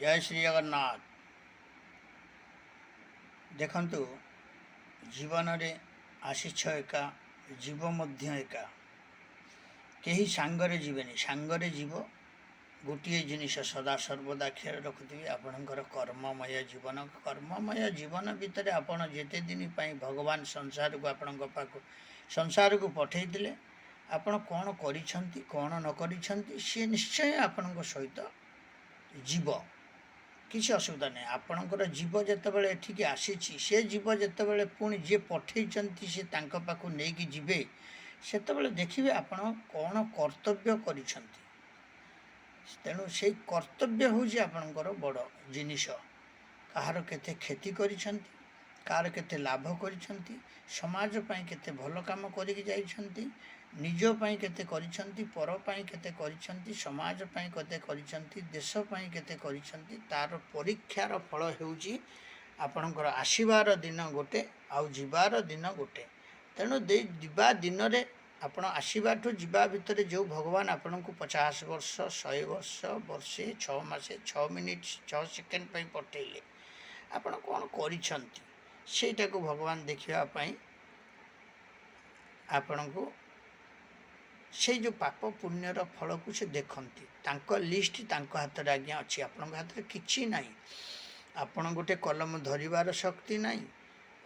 जय श्री जगन्नाथ। देखंतु जीवन रे आशिछ एका जीव मध्य एका केही सांगरे जीवेनी सांगरे जीव गोटे जिनिस सदा सर्वदा ख्याल रखुथिबे आपणकर कर्ममय जीवन भितर आपण जेते दिन पाई भगवान संसार को आपण पाक संसार को पठेइथिले आपण कौन करिसंती कौन न करिसंती से निश्चय आपण सहित जीव किसी असुविधा नहीं। आपणकर जीव जितेबाला एठिकी आसीची से जीव जितेबाला पुणी जे पठेइचंती से तांको पाखु नेकी जिबे सेतेबाला देखिबे आपण कौन कर्तव्य करिसंती। तेणु से कर्तव्य होउछि आपणकर बड़ जिनिस। कहार केते क्षति करिसंती कार केते लाभ करिसंती समाज पई केते भल काम करिक जाइसंती निज पई केते करिसंती पर पई केते करिसंती समाज पई केते करिसंती देश पई केते करिसंती तार परीक्षार फल हेउछि आपणकर आसीबार दिन गोटे आउ जिबार दिन गोटे। तेणु दिबा दिन रे आपण आसवाठू जीवा भितर जो भगवान आपण को 50 वर्ष 100 वर्ष वर्षे 6 मासे 6 मिनिट 6 सेकेंड पई पठेले आपण कौन करिसंती सेटा को भगवान देखिबा पई आपण को से जो पाप पुण्यर फल को से देखती तांको लिस्ट तांको हाथ रे आज्ञा अच्छी आपण हाथ रे किछि नाही। आपण गोटे कलम धरिबार शक्ति नाही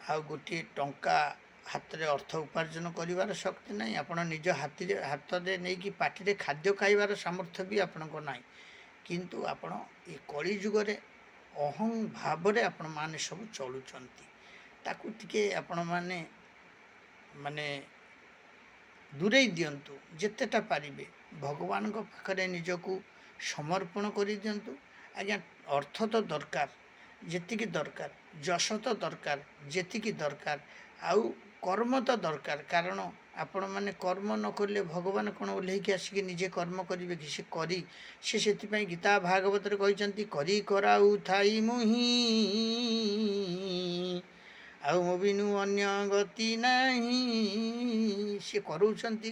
आ गोटे टंका हाथ रे अर्थ उपार्जन करिवार शक्ति नाही। आपण निज हाथ रे नै कि पाटी रे खाद्य खाइबार सामर्थ्य भी आपण को नाही। किंतु आपण ए कली जुग रे अहं भाव रे आपण माने सब चलुचंती ताकू टिके आपण माने माने दूरे दिंतु जितेटा पारे भगवान को पाखरे निजको समर्पण कर दिंतु। आज्ञा अर्थ तो दरकार जेतिकी दरकार जश तो दरकार जेतिकी दरकार आउ कर्म तो दरकार कारण आपण माने कर्म न करले भगवान कौन ओल्हेकी आसिक निजे कर्म करेंगे कि से गीता भागवत कहते करी कराऊ थाई मुही आउ मो बिनु अन्य गति नहीं सी करूचंती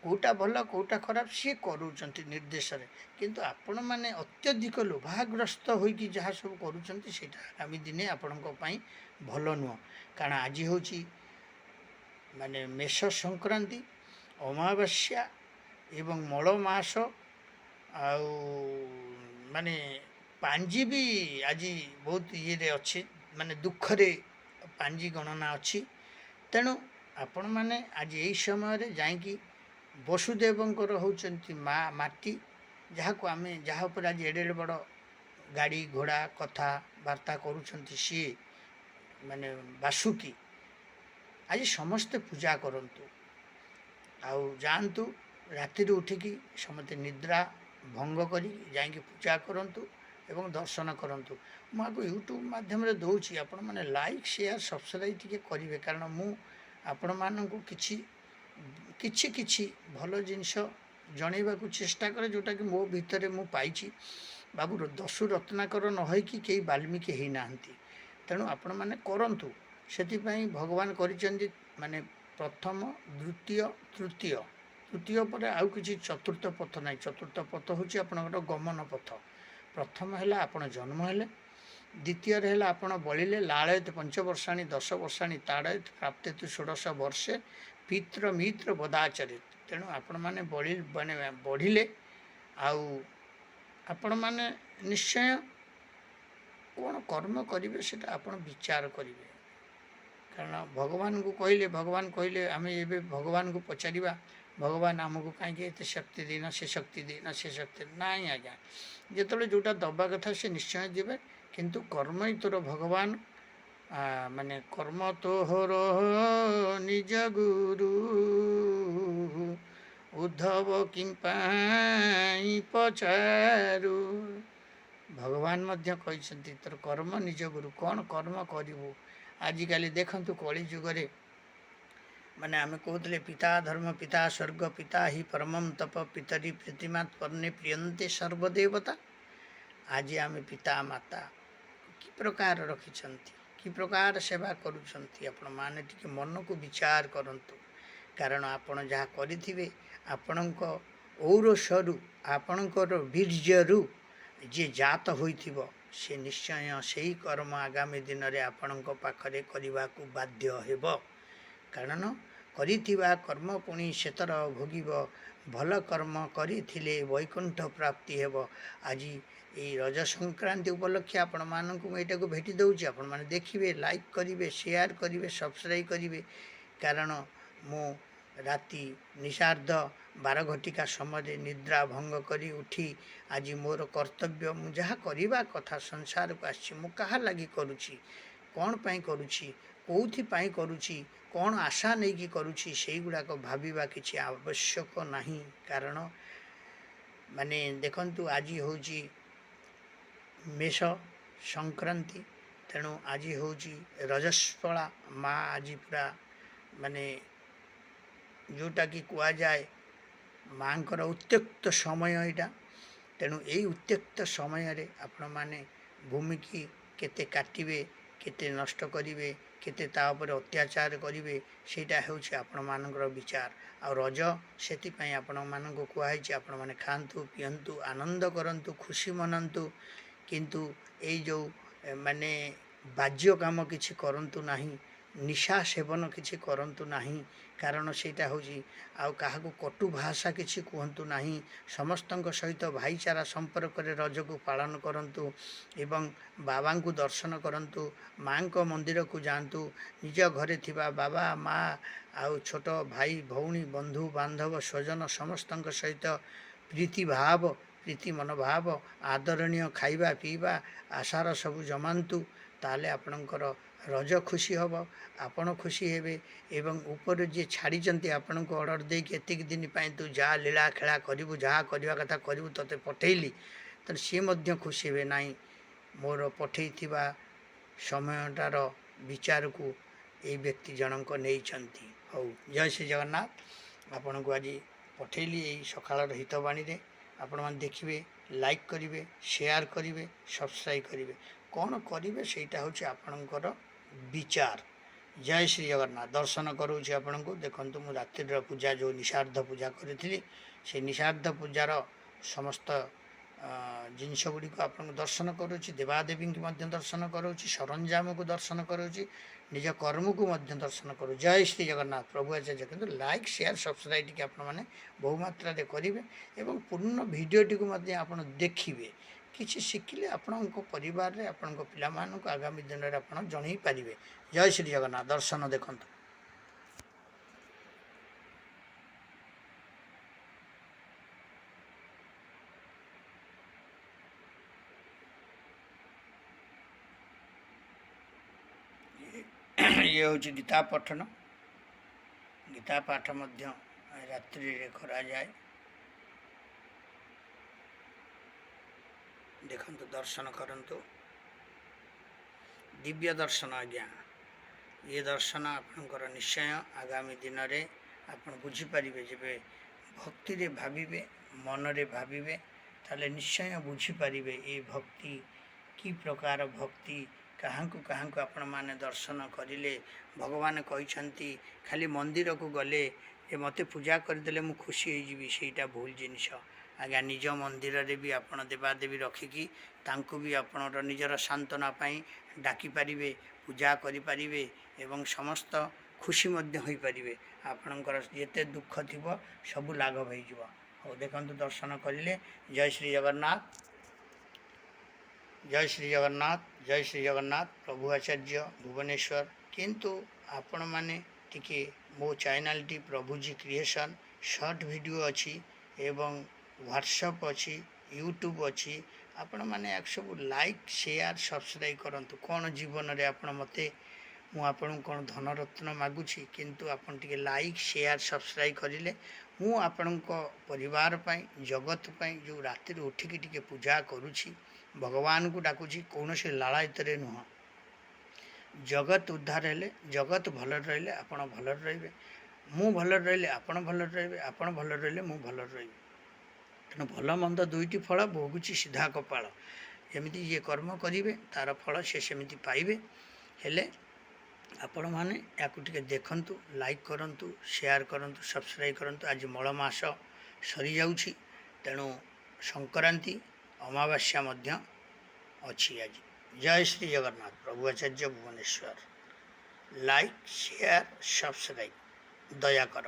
कोटा भल कोटा खराब सी करूचंती निर्देश रे। किंतु आपण माने अत्यधिक लोभाग्रस्त होइकी जहाँ सब करूचंती सेटा आगामी दिने आपणको पई भल नुह। कारण आज होची माने मेष संक्रांति अमावास्या एवं मल मास आउ माने पांजी भी आज बहुत ये अच्छे माने दुख रे पांजी गणना अच्छी। तेणु आपण माने आज यही समय रे जाइकी वसुदेवंकर होचंती माटी जहाँ को आम जहाँ पर आज एडे बड़ गाड़ी घोड़ा कथा वार्ता करुछंती सी माने बासुकी आज समस्ते पूजा करंतु आउ जानतु राति उठिकी समस्ते निद्रा भंग करी जाइकी पूजा करंतु एवं दर्शन करंतु। मु आपको यूट्यूब माध्यम रे दउछि आपण माने लाइक शेयर सब्सक्राइब टिके करिवे कारण मु आपण माननकु किछि किछि भल जिनिस जणैबा को चेष्टा करे जोटा कि मो भितरे मु पाइछि। बाबू दस्यु रत्नाकर न होइकी केही वाल्मीकि हेई नाहंती। तेणु आपण माने करंतु सेति पई भगवान करिचंदी माने प्रथम द्वितीय तृतीय तृतीय पर आउ किछि चतुर्थ पथ नाही। चतुर्थ पथ होछि आपणकर गमन पथ। प्रथम है आपण जन्म हेले द्वितीय है आपण बलिले लाड़यत 5 वर्षाणी 10 वर्षाणी ताड़यत प्राप्त 16 वर्षे पितृ मित्र बदाचरित। तेणु आपण माने बढ़िले आउ आपण माने निश्चय कौन कर्म करेंगे से आप विचार करेंगे। कारण भगवान को कहले आम ए भगवान को पचारा भगवान आमको कहीं शक्ति देना से शक्ति देना से शक्ति नाई आज्ञा जिते जोटा दबा कथा से निश्चय देवे। किंतु कर्म ही तोर भगवान माने कर्म तोहर निज गुरु उद्धव किंपाई पचारू भगवान मध्य कहते तोर कर्म निज गुरु कौन कर्म करू। आजिकाली देखंतु कली जुगरे माने आमे कहते पिता धर्म पिता स्वर्ग पिता ही परमम तप पितरी प्रतिमात परने प्रियंते सर्वदेवता। आज आमे पिता माता कि प्रकार रखिछंती कि प्रकार सेवा करुछंती आपण माने टिके मन को विचार करंतु। कारण आपण जहाँ करिथिबे आपणक औरसरु आपणकर वीर्यरु ଯିଏ ଜାତ ହୋଇଥିବ ସେ ନିଶ୍ଚୟ ସେହି କର୍ମ ଆଗାମୀ ଦିନରେ ଆପଣଙ୍କ ପାଖରେ କରିବାକୁ ବାଧ୍ୟ ହେବ। କାରଣ କରିଥିବା କର୍ମ ପୁଣି ସେତର ଭୋଗିବ। ଭଲ କର୍ମ କରିଥିଲେ ବୈକୁଣ୍ଠ ପ୍ରାପ୍ତି ହେବ। ଆଜି ଏଇ ରଜ ସଂକ୍ରାନ୍ତି ଉପଲକ୍ଷେ ଆପଣମାନଙ୍କୁ ମୁଁ ଏଇଟାକୁ ଭେଟି ଦେଉଛି। ଆପଣମାନେ ଦେଖିବେ, ଲାଇକ୍ କରିବେ, ସେୟାର କରିବେ, ସବସ୍କ୍ରାଇବ୍ କରିବେ। କାରଣ ମୁଁ ରାତି ନିଶାର୍ଦ୍ଧ 12 ଘଟିକା ସମୟରେ ନିଦ୍ରା ଭଙ୍ଗ କରି ଉଠି ଆଜି ମୋର କର୍ତ୍ତବ୍ୟ, ମୁଁ ଯାହା କରିବା କଥା ସଂସାରକୁ ଆସିଛି, ମୁଁ କାହା ଲାଗି କରୁଛି, କ'ଣ ପାଇଁ କରୁଛି, କେଉଁଥିପାଇଁ କରୁଛି, କ'ଣ ଆଶା ନେଇକି କରୁଛି, ସେଇଗୁଡ଼ାକ ଭାବିବା କିଛି ଆବଶ୍ୟକ ନାହିଁ। କାରଣ ମାନେ ଦେଖନ୍ତୁ, ଆଜି ହେଉଛି ମେଷ ସଂକ୍ରାନ୍ତି, ତେଣୁ ଆଜି ହେଉଛି ରଜସ୍ୱଳା ମା। ଆଜି ପୁରା ମାନେ ଯେଉଁଟାକି କୁହାଯାଏ ମାଙ୍କର ଉତ୍ତ୍ୟକ୍ତ ସମୟ ଏଇଟା। ତେଣୁ ଏଇ ଉତ୍ତ୍ୟକ୍ତ ସମୟରେ ଆପଣମାନେ ଭୂମିକି କେତେ କାଟିବେ, କେତେ ନଷ୍ଟ କରିବେ, କେତେ ତା ଉପରେ ଅତ୍ୟାଚାର କରିବେ, ସେଇଟା ହେଉଛି ଆପଣମାନଙ୍କର ବିଚାର। ଆଉ ରଜ ସେଥିପାଇଁ ଆପଣମାନଙ୍କୁ କୁହାହେଇଛି ଆପଣମାନେ ଖାଆନ୍ତୁ, ପିଅନ୍ତୁ, ଆନନ୍ଦ କରନ୍ତୁ, ଖୁସି ମନାନ୍ତୁ। କିନ୍ତୁ ଏଇ ଯେଉଁ ମାନେ ବାଜ୍ୟ କାମ କିଛି କରନ୍ତୁ ନାହିଁ, ନିଶା ସେବନ କିଛି କରନ୍ତୁ ନାହିଁ। କାରଣ ସେଇଟା ହେଉଛି, ଆଉ କାହାକୁ କଟୁ ଭାଷା କିଛି କୁହନ୍ତୁ ନାହିଁ। ସମସ୍ତଙ୍କ ସହିତ ଭାଇଚାରା ସମ୍ପର୍କରେ ରଜକୁ ପାଳନ କରନ୍ତୁ ଏବଂ ବାବାଙ୍କୁ ଦର୍ଶନ କରନ୍ତୁ, ମାଙ୍କ ମନ୍ଦିରକୁ ଯାଆନ୍ତୁ। ନିଜ ଘରେ ଥିବା ବାବା, ମା ଆଉ ଛୋଟ ଭାଇ, ଭଉଣୀ, ବନ୍ଧୁ ବାନ୍ଧବ, ସ୍ୱଜନ ସମସ୍ତଙ୍କ ସହିତ ପ୍ରୀତି ମନୋଭାବ, ଆଦରଣୀୟ ଖାଇବା ପିଇବା, ଆଶାର ସବୁ ଜମାନ୍ତୁ। ତାହେଲେ ଆପଣଙ୍କର ରଜ ଖୁସି ହେବ, ଆପଣ ଖୁସି ହେବେ। ଏବଂ ଉପରେ ଯିଏ ଛାଡ଼ିଛନ୍ତି ଆପଣଙ୍କୁ ଅର୍ଡ଼ର ଦେଇକି ଏତିକି ଦିନ ପାଇଁ ତୁ ଯାହା ଲୀଳା ଖେଳା କରିବୁ, ଯାହା କରିବା କଥା କରିବୁ, ତୋତେ ପଠେଇଲି, ତେଣୁ ସିଏ ମଧ୍ୟ ଖୁସି ହେବେ। ନାହିଁ, ମୋର ପଠେଇଥିବା ସମୟଟାର ବିଚାରକୁ ଏଇ ବ୍ୟକ୍ତି ଜଣଙ୍କ ନେଇଛନ୍ତି। ହଉ, ଜୟ ଶ୍ରୀ ଜଗନ୍ନାଥ। ଆପଣଙ୍କୁ ଆଜି ପଠେଇଲି ଏଇ ସକାଳର ହିତବାଣୀରେ। ଆପଣମାନେ ଦେଖିବେ, ଲାଇକ୍ କରିବେ, ସେୟାର କରିବେ, ସବସ୍କ୍ରାଇବ୍ କରିବେ। କ'ଣ କରିବେ ସେଇଟା ହେଉଛି ଆପଣଙ୍କର ବିଚାର। ଜୟ ଶ୍ରୀ ଜଗନ୍ନାଥ। ଦର୍ଶନ କରୁଛି ଆପଣଙ୍କୁ। ଦେଖନ୍ତୁ, ମୁଁ ରାତ୍ରିର ପୂଜା ଯେଉଁ ନିଶାର୍ଦ୍ଧ ପୂଜା କରିଥିଲି, ସେ ନିଶାର୍ଦ୍ଧ ପୂଜାର ସମସ୍ତ ଜିନିଷ ଗୁଡ଼ିକୁ ଆପଣଙ୍କୁ ଦର୍ଶନ କରୁଛି। ଦେବାଦେବୀଙ୍କୁ ମଧ୍ୟ ଦର୍ଶନ କରୁଛି, ସରଞ୍ଜାମକୁ ଦର୍ଶନ କରୁଛି, ନିଜ କର୍ମକୁ ମଧ୍ୟ ଦର୍ଶନ କରୁଛି। ଜୟ ଶ୍ରୀ ଜଗନ୍ନାଥ। ପ୍ରଭୁ ଆଚାର୍ଯ୍ୟ। କିନ୍ତୁ ଲାଇକ୍, ସେୟାର, ସବସ୍କ୍ରାଇବ୍ ଟିକେ ଆପଣମାନେ ବହୁମାତ୍ରାରେ କରିବେ ଏବଂ ପୂର୍ଣ୍ଣ ଭିଡ଼ିଓଟିକୁ ମଧ୍ୟ ଆପଣ ଦେଖିବେ। କିଛି ଶିଖିଲେ ଆପଣଙ୍କ ପରିବାରରେ, ଆପଣଙ୍କ ପିଲାମାନଙ୍କୁ ଆଗାମୀ ଦିନରେ ଆପଣ ଜଣେଇ ପାରିବେ। ଜୟ ଶ୍ରୀ ଜଗନ୍ନାଥ। ଦର୍ଶନ ଦେଖନ୍ତୁ। ଇଏ ହେଉଛି ଗୀତା ପଠନ। ଗୀତା ପାଠ ମଧ୍ୟ ରାତ୍ରିରେ କରାଯାଏ। ଦେଖନ୍ତୁ, ଦର୍ଶନ କରନ୍ତୁ। ଦିବ୍ୟ ଦର୍ଶନ ଆଜ୍ଞା। ଇଏ ଦର୍ଶନ ଆପଣଙ୍କର ନିଶ୍ଚୟ ଆଗାମୀ ଦିନରେ ଆପଣ ବୁଝିପାରିବେ। ଯେବେ ଭକ୍ତିରେ ଭାବିବେ, ମନରେ ଭାବିବେ, ତାହେଲେ ନିଶ୍ଚୟ ବୁଝିପାରିବେ ଏ ଭକ୍ତି କି ପ୍ରକାର ଭକ୍ତି। କାହାଙ୍କୁ କାହାଙ୍କୁ ଆପଣମାନେ ଦର୍ଶନ କରିଲେ ଭଗବାନ କହିଛନ୍ତି ଖାଲି ମନ୍ଦିରକୁ ଗଲେ ଯେ ମୋତେ ପୂଜା କରିଦେଲେ ମୁଁ ଖୁସି ହେଇଯିବି, ସେଇଟା ଭୁଲ ଜିନିଷ ଆଜ୍ଞା। ନିଜ ମନ୍ଦିରରେ ବି ଆପଣ ଦେବାଦେବୀ ରଖିକି ତାଙ୍କୁ ବି ଆପଣର ନିଜର ସାନ୍ତ୍ୱନା ପାଇଁ ଡାକିପାରିବେ, ପୂଜା କରିପାରିବେ ଏବଂ ସମସ୍ତ ଖୁସି ମଧ୍ୟ ହୋଇପାରିବେ। ଆପଣଙ୍କର ଯେତେ ଦୁଃଖ ଥିବ ସବୁ ଲାଘବ ହୋଇଯିବ। ହଉ, ଦେଖନ୍ତୁ, ଦର୍ଶନ କରିଲେ। ଜୟ ଶ୍ରୀ ଜଗନ୍ନାଥ। ଜୟ ଶ୍ରୀ ଜଗନ୍ନାଥ। ଜୟ ଶ୍ରୀ ଜଗନ୍ନାଥ। ପ୍ରଭୁ ଆଚାର୍ଯ୍ୟ ଭୁବନେଶ୍ୱର। କିନ୍ତୁ ଆପଣମାନେ ଟିକେ ମୋ ଚ୍ୟାନେଲଟି ପ୍ରଭୁଜୀ କ୍ରିଏସନ୍, ସର୍ଟ ଭିଡ଼ିଓ ଅଛି ଏବଂ ହ୍ୱାଟ୍ସଆପ୍ ଅଛି, ୟୁଟ୍ୟୁବ୍ ଅଛି। ଆପଣମାନେ ୟାକୁ ସବୁ ଲାଇକ୍, ସେୟାର, ସବସ୍କ୍ରାଇବ୍ କରନ୍ତୁ। କ'ଣ ଜୀବନରେ ଆପଣ ମୁଁ ଆପଣଙ୍କୁ କ'ଣ ଧନରତ୍ନ ମାଗୁଛି, କିନ୍ତୁ ଆପଣ ଟିକେ ଲାଇକ୍, ସେୟାର, ସବସ୍କ୍ରାଇବ୍ କରିଲେ ମୁଁ ଆପଣଙ୍କ ପରିବାର ପାଇଁ, ଜଗତ ପାଇଁ ଯେଉଁ ରାତିରେ ଉଠିକି ଟିକେ ପୂଜା କରୁଛି, ଭଗବାନଙ୍କୁ ଡାକୁଛି, କୌଣସି ଲାଳାୟିତରେ ନୁହଁ। ଜଗତ ଉଦ୍ଧାର ହେଲେ, ଜଗତ ଭଲରେ ରହିଲେ ଆପଣ ଭଲରେ ରହିବେ, ମୁଁ ଭଲରେ ରହିଲେ ଆପଣ ଭଲରେ ରହିବେ, ଆପଣ ଭଲରେ ରହିଲେ ମୁଁ ଭଲରେ ରହିବି। ତେଣୁ ଭଲ ମନ୍ଦ ଦୁଇଟି ଫଳ ଭୋଗୁଛି ସିଧା କପାଳ। ଯେମିତି ଯିଏ କର୍ମ କରିବେ ତା'ର ଫଳ ସେ ସେମିତି ପାଇବେ। ହେଲେ ଆପଣମାନେ ୟାକୁ ଟିକେ ଦେଖନ୍ତୁ, ଲାଇକ୍ କରନ୍ତୁ, ସେୟାର କରନ୍ତୁ, ସବସ୍କ୍ରାଇବ୍ କରନ୍ତୁ। ଆଜି ମଳ ମାସ ସରିଯାଉଛି, ତେଣୁ ସଂକ୍ରାନ୍ତି ଅମାବାସ୍ୟା ମଧ୍ୟ ଅଛି ଆଜି। ଜୟ ଶ୍ରୀ ଜଗନ୍ନାଥ। ପ୍ରଭୁ ଆଚାର୍ଯ୍ୟ ଭୁବନେଶ୍ୱର। Like, share, subscribe ଦୟାକର।